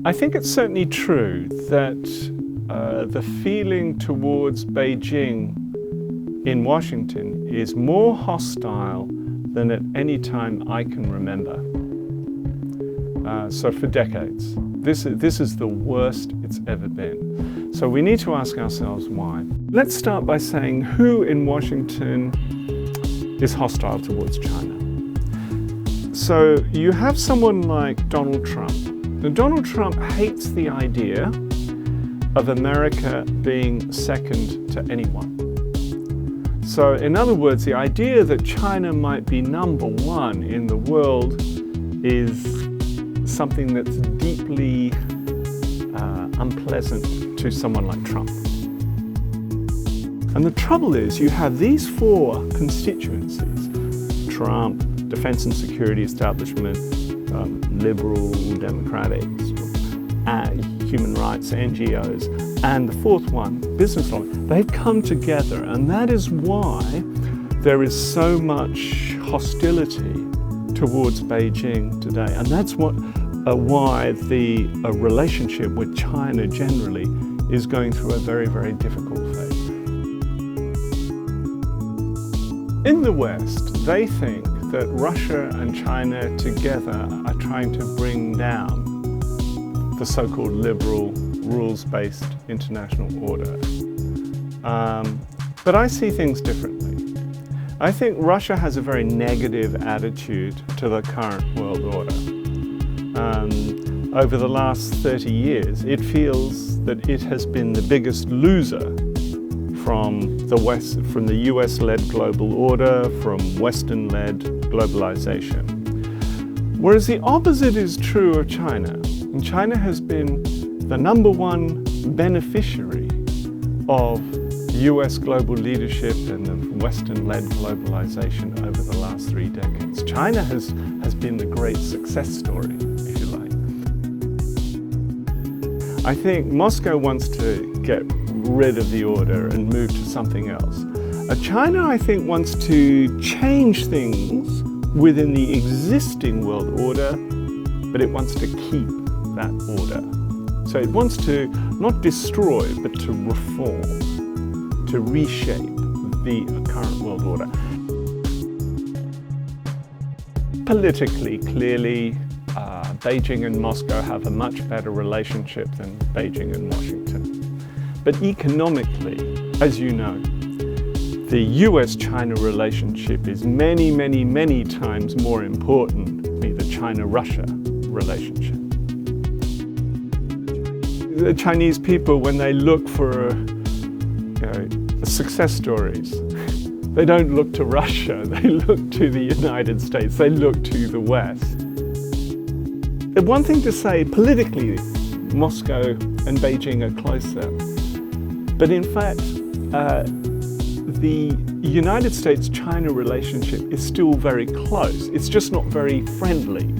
I think it's certainly true that the feeling towards Beijing in Washington is more hostile than at any time I can remember. So for decades. This is the worst it's ever been. So we need to ask ourselves why. Let's start by saying who in Washington is hostile towards China. So you have someone like Donald Trump. Now, Donald Trump hates the idea of America being second to anyone. So in other words, the idea that China might be number one in the world is something that's deeply unpleasant to someone like Trump. And the trouble is, you have these four constituencies: Trump, defense and security establishment, liberal, democratic, human rights, NGOs, and the fourth one, business law. They've come together, and that is why there is so much hostility towards Beijing today. And that's why the relationship with China generally is going through a very, very difficult phase. In the West, they think that Russia and China together are trying to bring down the so-called liberal, rules-based international order. But I see things differently. I think Russia has a very negative attitude to the current world order. Over the last 30 years, it feels that it has been the biggest loser from the West, from the US-led global order, from Western-led globalization. Whereas the opposite is true of China. And China has been the number one beneficiary of US global leadership and of Western-led globalization over the last 3 decades. China has been the great success story, if you like. I think Moscow wants to get rid of the order and move to something else. China, I think, wants to change things within the existing world order, but it wants to keep that order. So it wants to not destroy, but to reform, to reshape the current world order. Politically, clearly, Beijing and Moscow have a much better relationship than Beijing and Washington. But economically, as you know, the US-China relationship is many, many, many times more important than the China-Russia relationship. The Chinese people, when they look for success stories, they don't look to Russia, they look to the United States, they look to the West. The one thing to say, politically, Moscow and Beijing are closer. But in fact, the United States-China relationship is still very close. It's just not very friendly.